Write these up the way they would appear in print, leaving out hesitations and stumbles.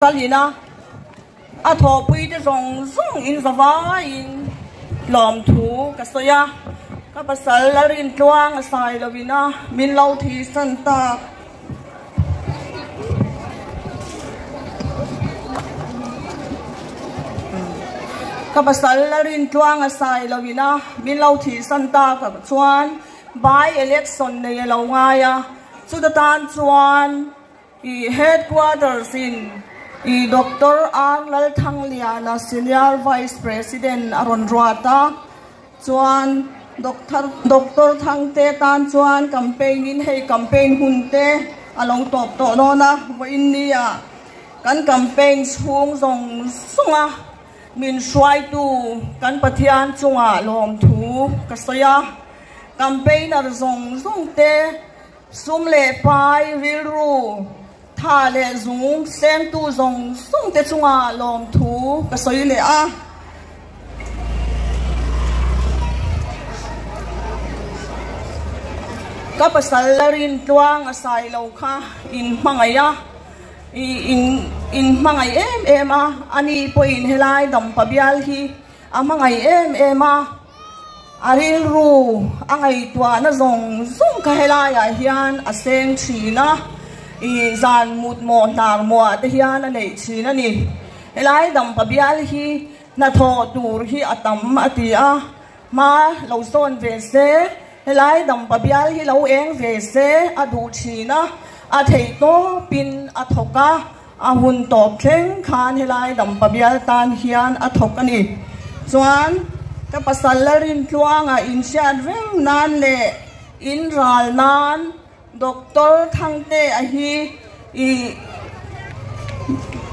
Salina a thọ pui te rong zong in zawa in lom thu ka soya ka pasal la rin tluang a sai lovina min lau thi san ta ka pasal la rin tluang a sai lovina min lau thi san ta ka chuan by election nei lo nga ya chu da tan chuan I headquarters in Dr. Anglal Thangliana, Senior Vice President Aron Ruata, Chuan Dr. Thangte Tan Chuan campaign in hey campaign hunte along top to nona in niya kan campaign chung zong sunga min shwai tu kan pathian chunga lom thu kasaya campaigner zong te sumle pai rilru tha le zung sem tu zong sung te chunga lom thu ka soi le a ka pasal larin tuang asai lo kha in mangaya in mangai em a ani poin helai dam pabial hi a mangai em a aril ru angai tua na zong sung ka helai a hian a seng thina I zan mut mo nar mo te hian a nei china ni helai dam pabial hi na tho tur hi atam atia ma lo son ve se helai dam pabial hi lo eng ve se a du china a thei to pin a thoka a hun top thleng khan helai dam pabial tan hian a thok ani chuan ka pasal larin tluanga in sian reng nan le in ral nan Dr. Thangte ahi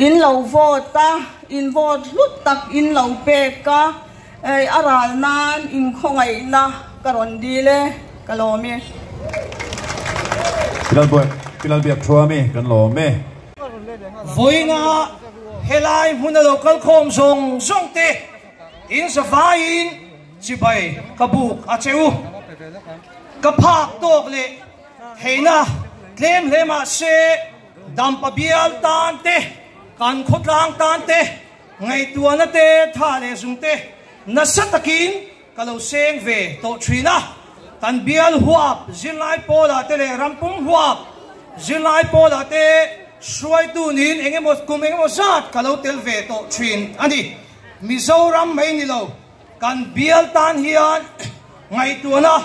in lau vote ta in vote lut tak in lau pe ka aral nan in khongai na karon dile kalome pilal biak thua mi kan lo me voina helai huna local khom song song te in safain chibai kabuk acheu kaphak tok le Heina claim lema se dampabial tante kan khotlang tante ngai tuana te thale sungte nasatakin kalau seng ve to thrina kan bial huap zilai pola te le rampung huap zilai pola te suai tunin engemos kumengemos sat kalau tel ve to thrin ani mizoram mai ni lo kan bial tan hian ngai tuana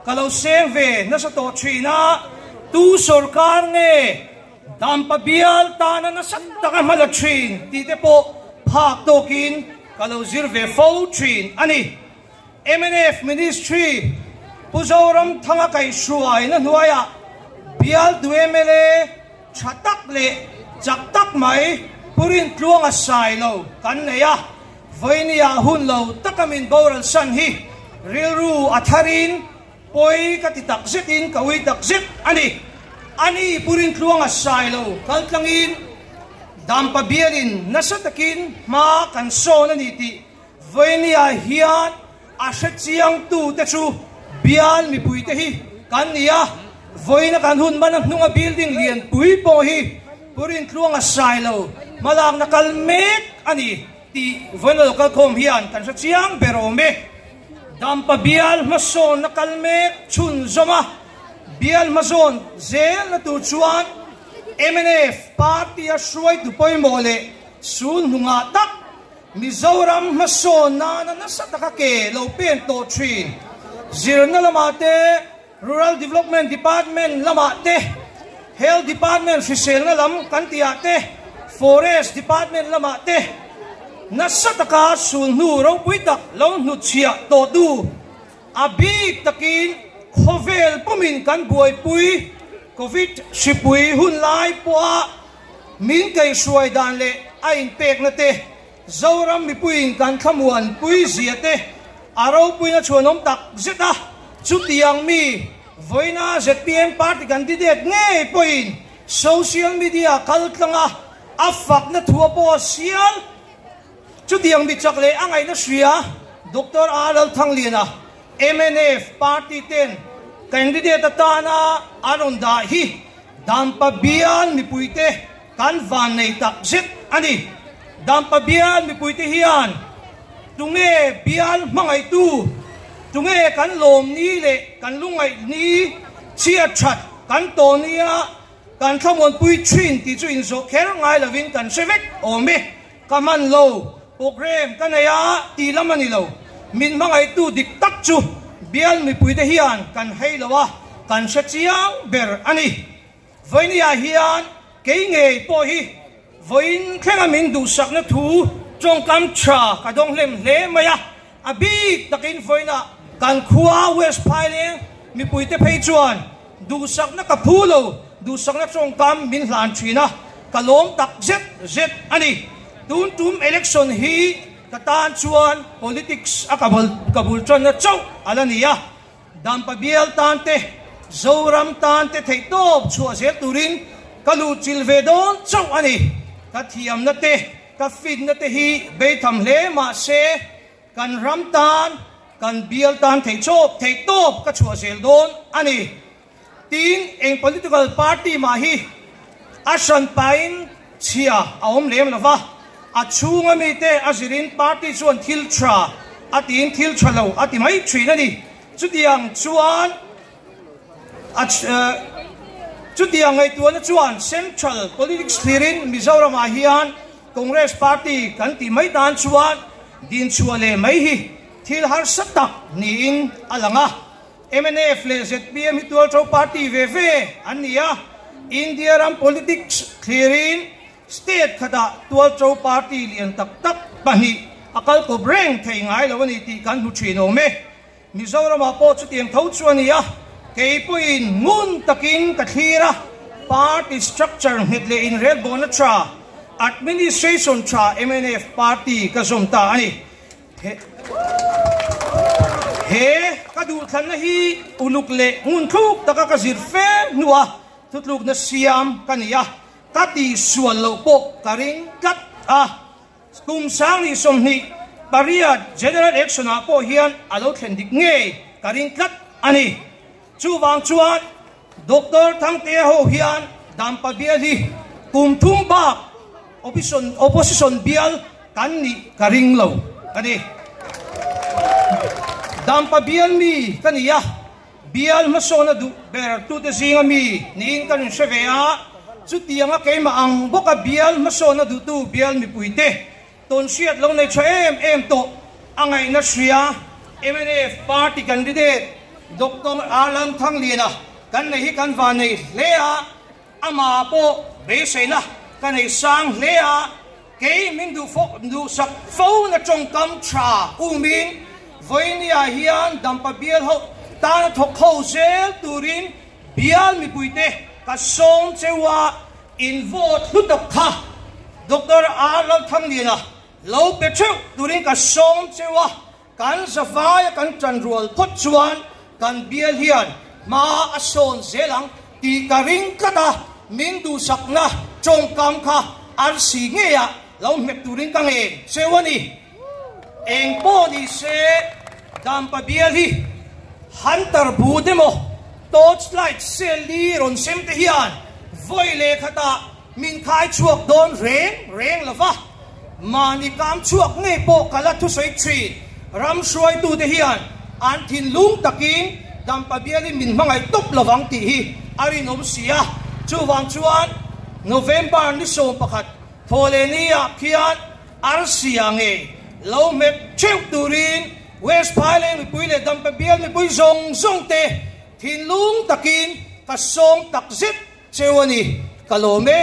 kalau seng ve na sa to china tu sarkar nge dampabial tana na sa taka malachin tite po phak tokin kalau zirve fo trin ani MNF ministry puzoram thanga kai suai na nuaya bial duemele chatak le chaktak mai purin tluang asai lo kan neya voinia hun lo takamin boral san hi rilru atharin Poi katitak zitin kawi tak zit ani purin tluang asai lo kaltlangin dampabialin nasatakin ma kanso na niti voinia hian asat siyang tu te chu bial mi pui te hi kan niya voina kan hun man nunga building lian pui po hi purin tluang asai lo malang nakalmek ani ti voina lokal kom hian kan sa siyang berome Dampa bial mason na kalmek chun zoma bial mason zel na tu chuan MNF party asroy tupoy mole sun hunga tak mizoram mason na nasatakake lo pen to trin zir na lamate rural development department lamate health department fisel na lam kantiate forest department lamate nasataka sunhu rong puitak long nu chia to du abik takin khovel pumin kan buai pui covid sipui hun lai poa min kai suai dan le ain pek na te zoram mi puin kan khamuan pui ziate aro pui na chuanom tak zeta chutiang mi voina ZPM party candidate nge poin social media kaltlanga afak na thua po sial Chudiang bichakle angay na siya Dr. Anglal Thangliana MNF party 10 candidate atana aron dahi dampabian mi puite kan van nei tak zit ani dam pa bial mi puite hian tunge bial mangai tu tunge kan lom ni le kan lungai ni chia that kan to nia kan thamon pui thin ti chu in so kher ngai lovin kan sevek ome kaman lo program kanaya ti lamani lo min mangai tu dik tak chu bial mi puite hian kan hei lawa kan sa chiang ber ani voinia hian ke nge po hi voin khenga min du sakna thu trong kam cha ka dong lem le maya abi takin voina kan khua west phale mi puite phei chuan du sakna ka phulo du sakna trong kam min hlan thina kalom tak zet ani tun tum election hi katan chuan politics akabul chon na chau alania dam pa bial tante zoram tante theitop chua zel turin kalu chilvedon chau ani ka thiam na te ka fit na te hi be tham le ma se kan ram tan kan bial tan theitop ka chua zel don ani tin eng political party ma hi asan pain chia aom lem lova achunga mi te azirin party chuan thil tra atin thil thalo ati mai thina ni chudiang chuan chudiang ngai tuan chuan central politics clearing Mizoram a hian Congress party kan ti mai dan chuan din chuale mai hi thil har satak ni in alanga MNF le ZPM hi tual tro party ve ania India ram politics clearing state khada tual tro party lian tak pani akal ko breng thei ngai lawani ti kan hu thino me Mizoram a po chutiang thau chuania keipuin ngun takin kathira party structure hitle in red bonatra administration tra MNF party kasumta ani he kadu thanna hi uluk le ngun thuk taka kazir fe nuwa tutluk na siam kania kati sualo po karing kat kum sang ni somni paria general election a po hian alo thendik nge karing kat ani chuwang chuan Dr. Thangte ho hian dam pa biali kum thum ba opposition bial kan ni karing lo ani dam pa bial mi kania bial masona du ber tu te zinga mi ning kan sevea chutianga keima ang boka bial masona du tu bial mi puite ton siat long nei em to angai na sia MNF party candidate Dr. Alan Thanglina kan nei kan va nei lea ama po be seina kan nei sang lea ke min du sak fo na trong kam tra umin voinia hian dampa bial ho ta thok ho sel turin bial mi puite ka song chewa in vote lutak kha Dr. Alan Thanglina lo pe cheu turin ka song chewa kan safaya kan chanrual thot chuan kan bial hian ma ason zelang ti karing kata min du sakna trong kam kha ar si nge ya lo mek turin ka nge sewani eng po ni se dam pa bial hi hunter bu demo torchlight seli ron sem te hian voile khata min khai chuak don reng lova mani kam chuak nge po kala thu soi tri ram shuai tu te hian an thin lung takin dam pa biali min mangai top lawang ti hi arin om sia chuwang chuan November ni so pakhat tholenia khian arsia nge lo mek cheu turin West Highland mi puile dam pa bial mi pui zong te thin lung takin ka song takzit chewani kalome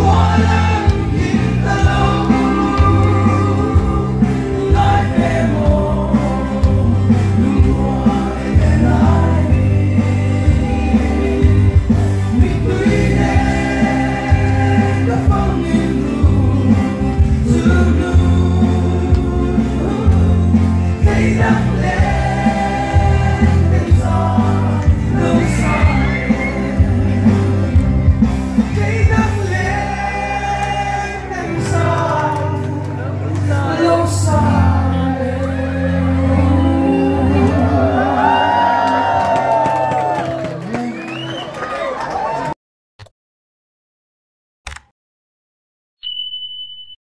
Hãy subscribe cho kênh Ghiền Mì Gõ để không bỏ lỡ